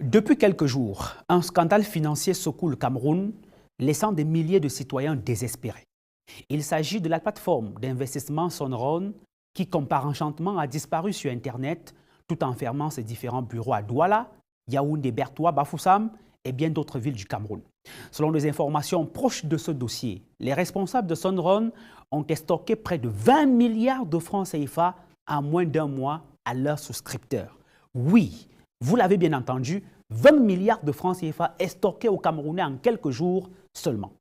Depuis quelques jours, un scandale financier secoue le Cameroun, laissant des milliers de citoyens désespérés. Il s'agit de la plateforme d'investissement Sonron qui, comme par enchantement, a disparu sur Internet tout en fermant ses différents bureaux à Douala, Yaoundé, Bertoua, Bafoussam et bien d'autres villes du Cameroun. Selon des informations proches de ce dossier, les responsables de Sonron ont stocké près de 20 milliards de francs CFA en moins d'un mois à leurs souscripteurs. Oui, vous l'avez bien entendu, 20 milliards de francs CFA stockés au Camerounais en quelques jours seulement.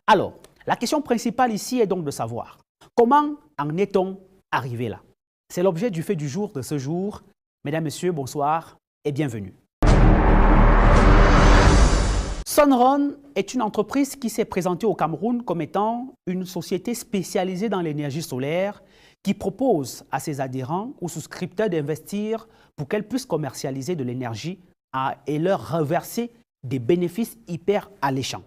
Alors, la question principale ici est donc de savoir comment en est-on arrivé là? C'est l'objet du fait du jour de ce jour. Mesdames, Messieurs, bonsoir et bienvenue. Sonron est une entreprise qui s'est présentée au Cameroun comme étant une société spécialisée dans l'énergie solaire qui propose à ses adhérents ou souscripteurs d'investir pour qu'elles puissent commercialiser de l'énergie et leur reverser des bénéfices hyper alléchants.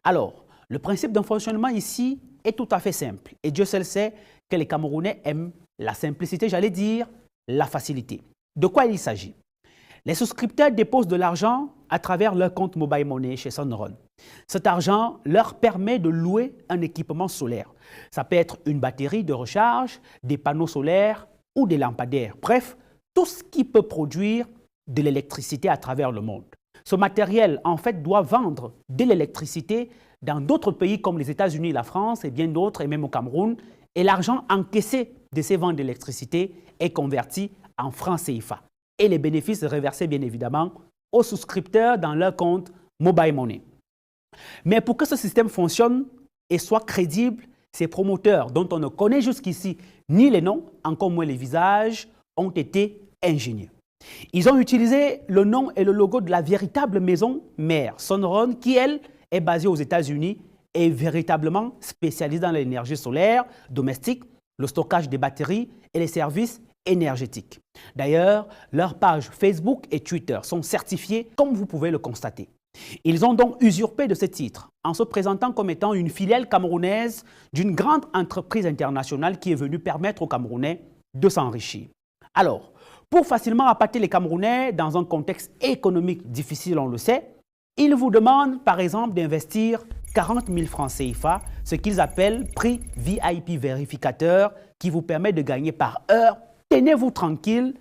Alors, le principe d'un fonctionnement ici est tout à fait simple. Et Dieu seul sait que les Camerounais aiment la simplicité, j'allais dire la facilité. De quoi il s'agit? Les souscripteurs déposent de l'argent à travers leur compte Mobile Money chez Sonron. Cet argent leur permet de louer un équipement solaire. Ça peut être une batterie de recharge, des panneaux solaires ou des lampadaires. Bref, tout ce qui peut produire de l'électricité à travers le monde. Ce matériel, en fait, doit vendre de l'électricité dans d'autres pays comme les États-Unis, la France et bien d'autres, et même au Cameroun. Et l'argent encaissé de ces ventes d'électricité est converti en francs CFA. Et les bénéfices reversés, bien évidemment, aux souscripteurs dans leur compte Mobile Money. Mais pour que ce système fonctionne et soit crédible, ces promoteurs, dont on ne connaît jusqu'ici ni les noms, encore moins les visages, ont été ingénieux. Ils ont utilisé le nom et le logo de la véritable maison mère, Sonron, qui, elle, est basée aux États-Unis et est véritablement spécialisée dans l'énergie solaire domestique, le stockage des batteries et les services énergétiques. D'ailleurs, leurs pages Facebook et Twitter sont certifiées, comme vous pouvez le constater. Ils ont donc usurpé de ce titre en se présentant comme étant une filiale camerounaise d'une grande entreprise internationale qui est venue permettre aux Camerounais de s'enrichir. Alors, pour facilement appâter les Camerounais dans un contexte économique difficile, on le sait, ils vous demandent par exemple d'investir 40 000 francs CFA, ce qu'ils appellent prix VIP vérificateur, qui vous permet de gagner par heure, tenez-vous tranquille,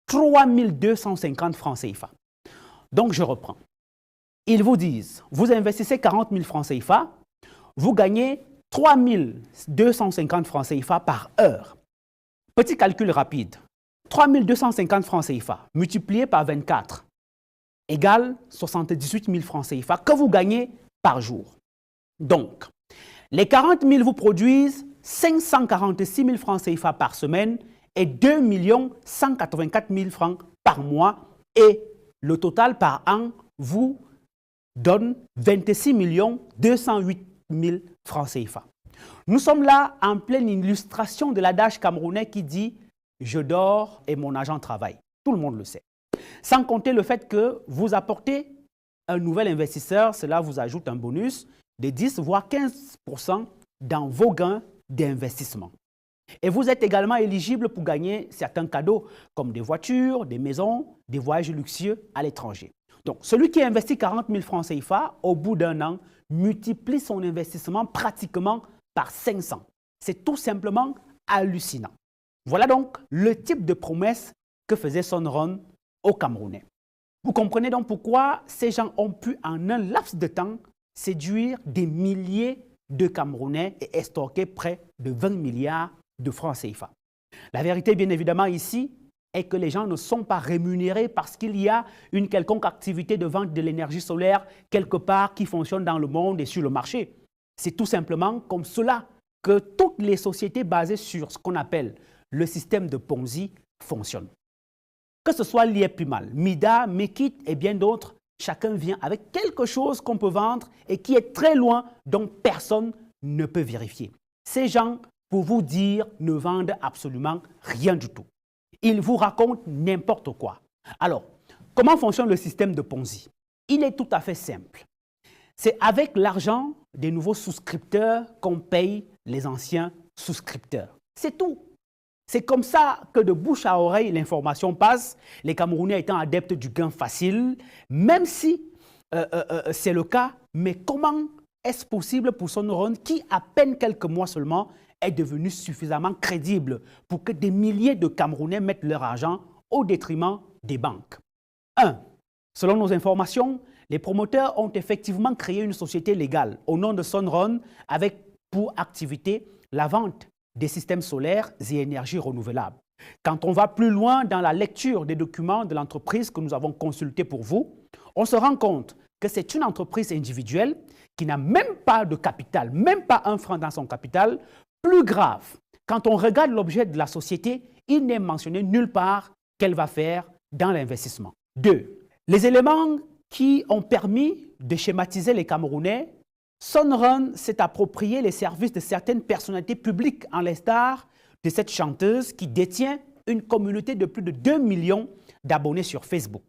3 250 francs CFA. Donc je reprends. Ils vous disent, vous investissez 40 000 francs CFA, vous gagnez 3 250 francs CFA par heure. Petit calcul rapide. 3 250 francs CFA multiplié par 24 égale 78 000 francs CFA que vous gagnez par jour. Donc, les 40 000 vous produisent 546 000 francs CFA par semaine et 2 184 000 francs par mois et le total par an vous donne 26 208 000 francs CFA. Nous sommes là en pleine illustration de l'adage camerounais qui dit « Je dors et mon agent travaille ». Tout le monde le sait. Sans compter le fait que vous apportez un nouvel investisseur, cela vous ajoute un bonus de 10 voire 15% dans vos gains d'investissement. Et vous êtes également éligible pour gagner certains cadeaux comme des voitures, des maisons, des voyages luxueux à l'étranger. Donc, celui qui investit 40 000 francs CFA, au bout d'un an, multiplie son investissement pratiquement par 500. C'est tout simplement hallucinant. Voilà donc le type de promesse que faisait Sonron aux Camerounais. Vous comprenez donc pourquoi ces gens ont pu en un laps de temps séduire des milliers de Camerounais et estorquer près de 20 milliards de francs CFA. La vérité, bien évidemment, ici, est que les gens ne sont pas rémunérés parce qu'il y a une quelconque activité de vente de l'énergie solaire quelque part qui fonctionne dans le monde et sur le marché. C'est tout simplement comme cela que toutes les sociétés basées sur ce qu'on appelle le système de Ponzi fonctionnent. Que ce soit l'IEPUMAL, MIDA, Mekit et bien d'autres, chacun vient avec quelque chose qu'on peut vendre et qui est très loin, dont personne ne peut vérifier. Ces gens, pour vous dire, ne vendent absolument rien du tout. Ils vous racontent n'importe quoi. Alors, comment fonctionne le système de Ponzi? Il est tout à fait simple. C'est avec l'argent des nouveaux souscripteurs qu'on paye les anciens souscripteurs. C'est tout. C'est comme ça que de bouche à oreille, l'information passe, les Camerounais étant adeptes du gain facile, même si c'est le cas, mais comment est-ce possible pour Son Rone, qui à peine quelques mois seulement est devenu suffisamment crédible pour que des milliers de Camerounais mettent leur argent au détriment des banques? 1. Selon nos informations, les promoteurs ont effectivement créé une société légale au nom de Son Rone avec pour activité la vente des systèmes solaires et énergies renouvelables. Quand on va plus loin dans la lecture des documents de l'entreprise que nous avons consultés pour vous, on se rend compte que c'est une entreprise individuelle qui n'a même pas de capital, même pas un franc dans son capital. Plus grave, quand on regarde l'objet de la société, il n'est mentionné nulle part qu'elle va faire dans l'investissement. 2. Les éléments qui ont permis de schématiser les Camerounais, Son Rone s'est approprié les services de certaines personnalités publiques, en l'instar de cette chanteuse qui détient une communauté de plus de 2 millions d'abonnés sur Facebook.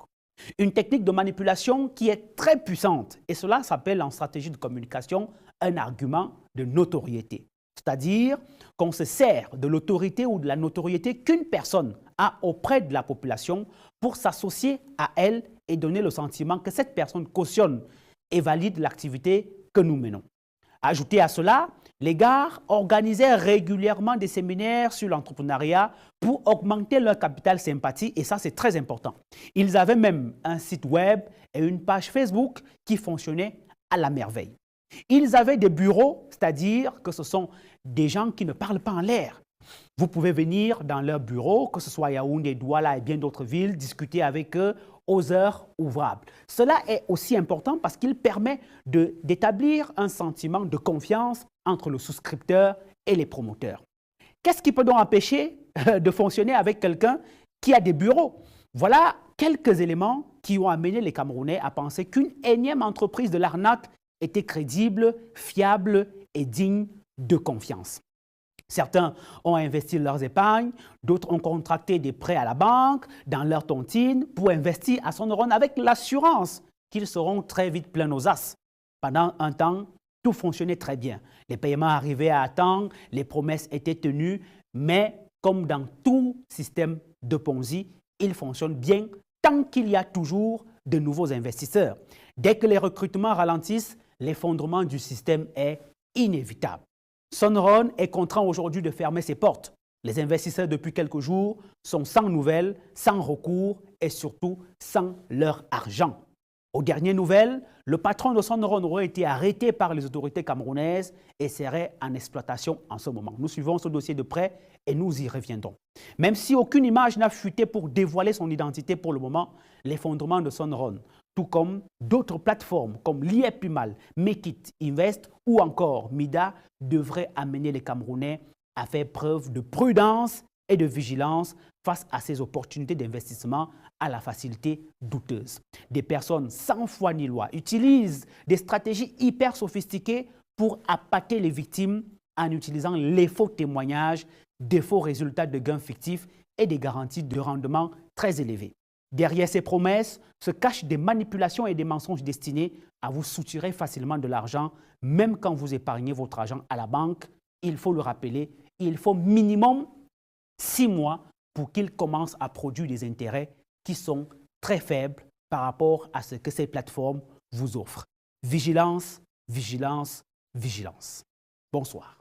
Une technique de manipulation qui est très puissante, et cela s'appelle en stratégie de communication un argument de notoriété. C'est-à-dire qu'on se sert de l'autorité ou de la notoriété qu'une personne a auprès de la population pour s'associer à elle et donner le sentiment que cette personne cautionne et valide l'activité que nous menons. Ajoutez à cela, les gares organisaient régulièrement des séminaires sur l'entrepreneuriat pour augmenter leur capital sympathie, et ça c'est très important. Ils avaient même un site web et une page Facebook qui fonctionnaient à la merveille. Ils avaient des bureaux, c'est-à-dire que ce sont des gens qui ne parlent pas en l'air. Vous pouvez venir dans leur bureau, que ce soit Yaoundé, Douala et bien d'autres villes, discuter avec eux aux heures ouvrables. Cela est aussi important parce qu'il permet d'établir un sentiment de confiance entre le souscripteur et les promoteurs. Qu'est-ce qui peut donc empêcher de fonctionner avec quelqu'un qui a des bureaux? Voilà quelques éléments qui ont amené les Camerounais à penser qu'une énième entreprise de l'arnaque était crédible, fiable et digne de confiance. Certains ont investi leurs épargnes, d'autres ont contracté des prêts à la banque, dans leur tontine, pour investir à Son Rone avec l'assurance qu'ils seront très vite pleins aux as. Pendant un temps, tout fonctionnait très bien. Les paiements arrivaient à temps, les promesses étaient tenues, mais comme dans tout système de Ponzi, il fonctionne bien tant qu'il y a toujours de nouveaux investisseurs. Dès que les recrutements ralentissent, l'effondrement du système est inévitable. Son Rone est contraint aujourd'hui de fermer ses portes. Les investisseurs depuis quelques jours sont sans nouvelles, sans recours et surtout sans leur argent. Aux dernières nouvelles, le patron de Son Rone aurait été arrêté par les autorités camerounaises et serait en exploitation en ce moment. Nous suivons ce dossier de près et nous y reviendrons. Même si aucune image n'a fuité pour dévoiler son identité pour le moment, l'effondrement de Son Rone, tout comme d'autres plateformes comme l'IEPUMAL, Mekit Invest ou encore Mida, devraient amener les Camerounais à faire preuve de prudence et de vigilance face à ces opportunités d'investissement à la facilité douteuse. Des personnes sans foi ni loi utilisent des stratégies hyper sophistiquées pour appâter les victimes en utilisant les faux témoignages, des faux résultats de gains fictifs et des garanties de rendement très élevées. Derrière ces promesses se cachent des manipulations et des mensonges destinés à vous soutirer facilement de l'argent, même quand vous épargnez votre argent à la banque. Il faut le rappeler, il faut minimum 6 mois pour qu'il commence à produire des intérêts qui sont très faibles par rapport à ce que ces plateformes vous offrent. Vigilance, vigilance, vigilance. Bonsoir.